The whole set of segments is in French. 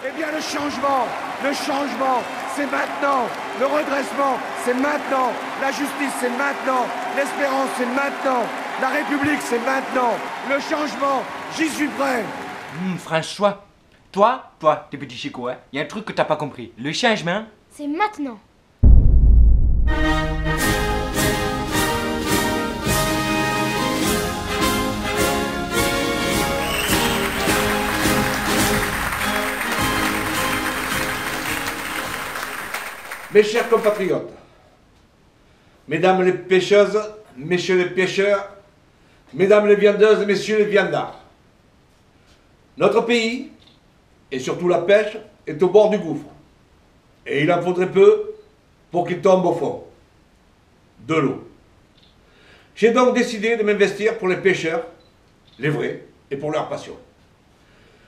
Eh bien le changement, c'est maintenant. Le redressement, c'est maintenant. La justice, c'est maintenant. L'espérance, c'est maintenant. La République, c'est maintenant. Le changement, j'y suis prêt. François, toi, t'es petit chico, hein. Y a un truc que t'as pas compris. Le changement, c'est maintenant. Mes chers compatriotes, mesdames les pêcheuses, messieurs les pêcheurs, mesdames les viandeuses, messieurs les viandards, notre pays, et surtout la pêche, est au bord du gouffre. Et il en faudrait peu pour qu'il tombe au fond de l'eau. J'ai donc décidé de m'investir pour les pêcheurs, les vrais, et pour leur passion.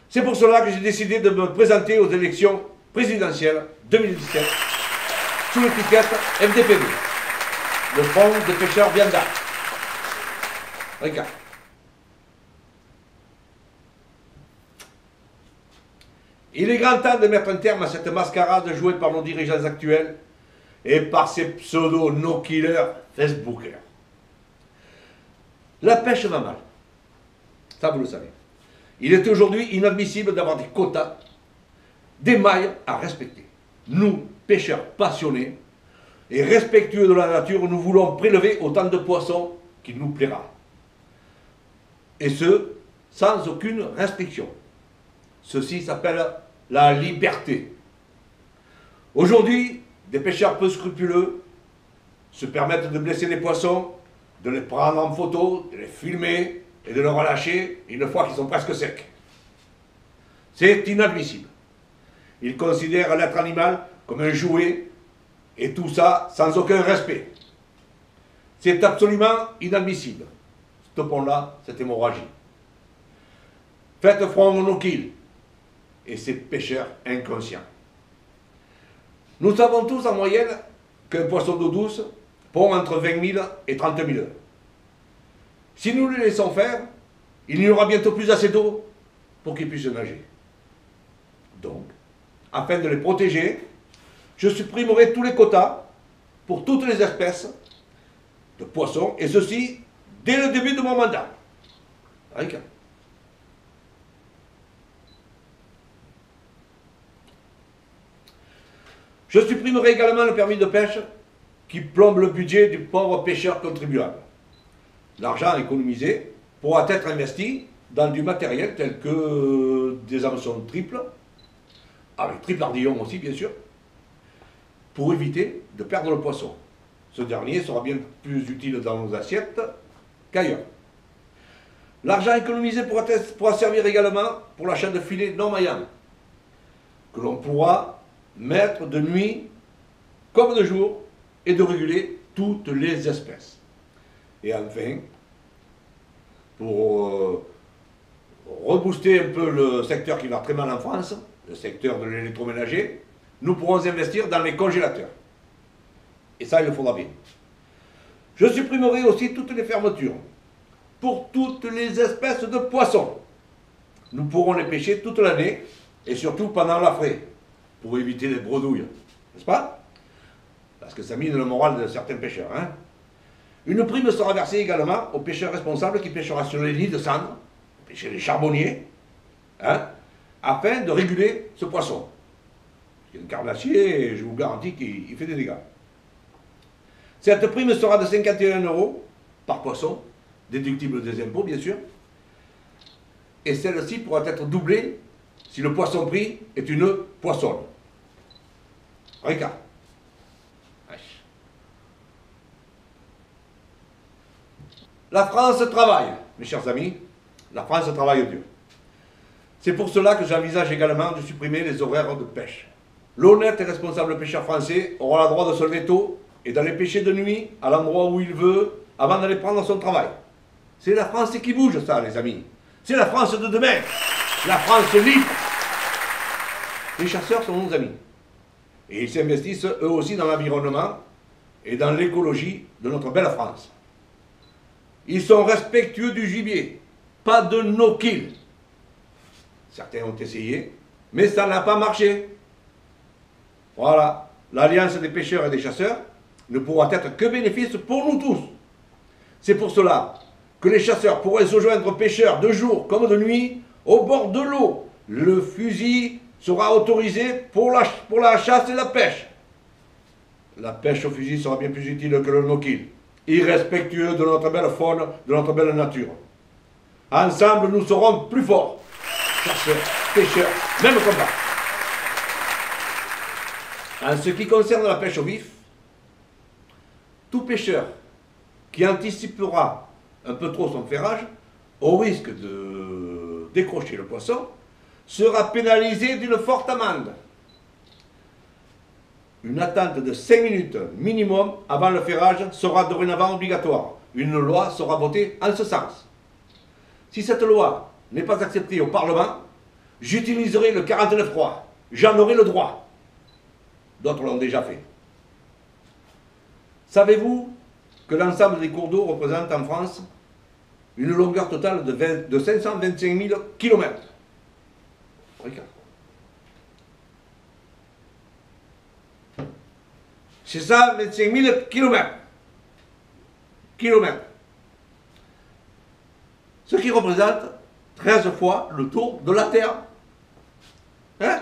C'est pour cela que j'ai décidé de me présenter aux élections présidentielles 2017 sous l'étiquette FDPV, le Front des pêcheurs viandards. Regarde. Il est grand temps de mettre un terme à cette mascarade jouée par nos dirigeants actuels et par ces pseudo-no-killers facebookers. La pêche va mal. Ça, vous le savez. Il est aujourd'hui inadmissible d'avoir des quotas, des mailles à respecter. Nous, pêcheurs passionnés et respectueux de la nature, nous voulons prélever autant de poissons qu'il nous plaira. Et ce, sans aucune restriction. Ceci s'appelle la liberté. Aujourd'hui, des pêcheurs peu scrupuleux se permettent de blesser les poissons, de les prendre en photo, de les filmer et de les relâcher une fois qu'ils sont presque secs. C'est inadmissible. Ils considèrent l'être animal comme un jouet et tout ça sans aucun respect. C'est absolument inadmissible. Stoppons-là cette hémorragie. Faites front aux no-kill et ces pêcheurs inconscients. Nous savons tous en moyenne qu'un poisson d'eau douce pond entre 20 000 et 30 000 œufs. Si nous les laissons faire, il n'y aura bientôt plus assez d'eau pour qu'ils puissent nager. Donc, afin de les protéger, je supprimerai tous les quotas pour toutes les espèces de poissons, et ceci dès le début de mon mandat. Regarde. Je supprimerai également le permis de pêche qui plombe le budget du pauvre pêcheur contribuable. L'argent économisé pourra être investi dans du matériel tel que des hameçons triples, avec triple ardillon aussi bien sûr, pour éviter de perdre le poisson. Ce dernier sera bien plus utile dans nos assiettes qu'ailleurs. L'argent économisé pourra servir également pour l'achat de filets non maillants, que l'on pourra mettre de nuit comme de jour et de réguler toutes les espèces. Et enfin, pour rebooster un peu le secteur qui va très mal en France, le secteur de l'électroménager, nous pourrons investir dans les congélateurs. Et ça, il le faudra bien. Je supprimerai aussi toutes les fermetures pour toutes les espèces de poissons. Nous pourrons les pêcher toute l'année et surtout pendant la fraie, pour éviter les bredouilles, n'est-ce pas? Parce que ça mine le moral de certains pêcheurs. Hein? Une prime sera versée également aux pêcheurs responsables qui pêcheront sur les nids de cendres, chez les charbonniers, hein, afin de réguler ce poisson. Il y a un carnassier et je vous garantis qu'il fait des dégâts. Cette prime sera de 51 € par poisson, déductible des impôts bien sûr, et celle-ci pourra être doublée si le poisson pris est une poissonne. Regarde. La France travaille, mes chers amis, la France travaille Dieu. C'est pour cela que j'envisage également de supprimer les horaires de pêche. L'honnête et responsable pêcheur français aura le droit de se lever tôt et d'aller pêcher de nuit à l'endroit où il veut avant d'aller prendre son travail. C'est la France qui bouge ça, les amis. C'est la France de demain. La France libre. Les chasseurs sont nos amis. Et ils s'investissent eux aussi dans l'environnement et dans l'écologie de notre belle France. Ils sont respectueux du gibier, pas de no-kill. Certains ont essayé, Mais ça n'a pas marché. Voilà, l'alliance des pêcheurs et des chasseurs ne pourra être que bénéfice pour nous tous. C'est pour cela que les chasseurs pourraient se joindre pêcheurs de jour comme de nuit au bord de l'eau. Le fusil sera autorisé pour la chasse et la pêche. La pêche au fusil sera bien plus utile que le no-kill, irrespectueux de notre belle faune, de notre belle nature. Ensemble, nous serons plus forts. Chasseurs, pêcheurs, même combat. En ce qui concerne la pêche au vif, tout pêcheur qui anticipera un peu trop son ferrage, au risque de décrocher le poisson, sera pénalisé d'une forte amende. Une attente de 5 minutes minimum avant le ferrage sera dorénavant obligatoire. Une loi sera votée en ce sens. Si cette loi n'est pas acceptée au Parlement, j'utiliserai le 49.3. J'en aurai le droit. D'autres l'ont déjà fait. Savez-vous que l'ensemble des cours d'eau représente en France une longueur totale de 525 000 km? Regarde. C'est ça, 25 000 kilomètres. Ce qui représente 13 fois le tour de la Terre. Hein?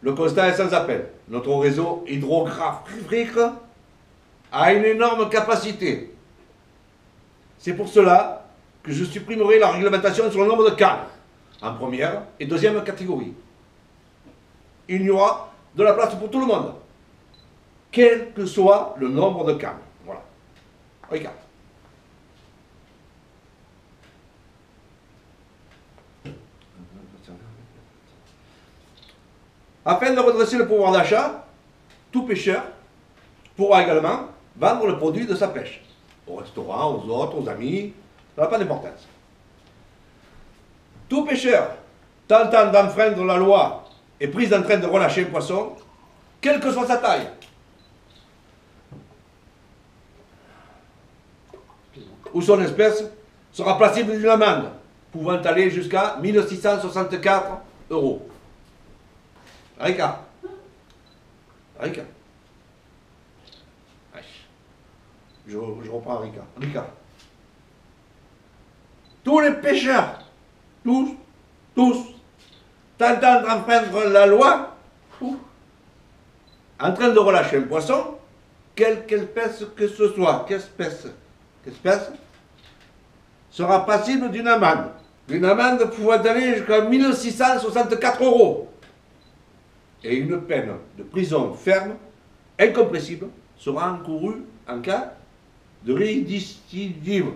Le constat est sans appel. Notre réseau hydrographique a une énorme capacité. C'est pour cela que je supprimerai la réglementation sur le nombre de cannes, en première et deuxième catégorie. Il y aura de la place pour tout le monde, quel que soit le nombre de cannes. Voilà. Regarde. Afin de redresser le pouvoir d'achat, tout pêcheur pourra également vendre le produit de sa pêche. Au restaurant, aux autres, aux amis, ça n'a pas d'importance. Tout pêcheur tentant d'enfreindre la loi est pris en train de relâcher un poisson, quelle que soit sa taille, ou son espèce, sera passible d'une amende pouvant aller jusqu'à 1664 €. Rika. Je reprends Rika. Tous les pêcheurs, tous, tentant d'enfreindre la loi, en train de relâcher un poisson, quelque espèce que ce soit, qu'espèce, sera passible d'une amende. Une amende pouvant aller jusqu'à 1664 €. Et une peine de prison ferme, incompressible, sera encourue en cas de récidive.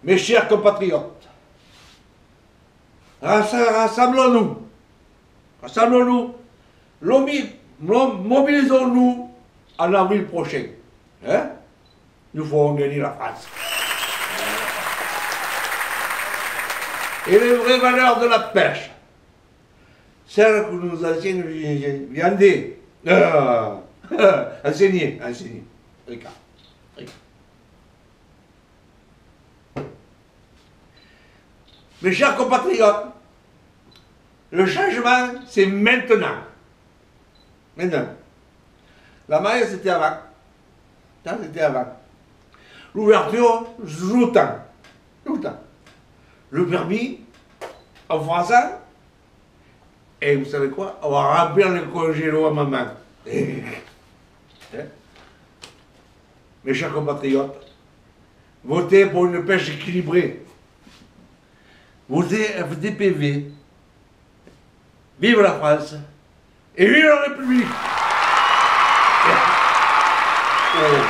Mes chers compatriotes, rassemblons-nous, mobilisons-nous en avril prochain. Hein? Nous ferons gagner la France. Et les vraies valeurs de la pêche, celles que nous enseignent, enseigner. Regarde. Mes chers compatriotes, le changement, c'est maintenant. La maille, c'était avant. Ça, c'était avant. L'ouverture, tout le temps. Le permis, en français, et vous savez quoi? On va remplir les congélos à maman. Mes chers compatriotes, votez pour une pêche équilibrée. Votez FDPV. Vive la France et vive la République. Oh.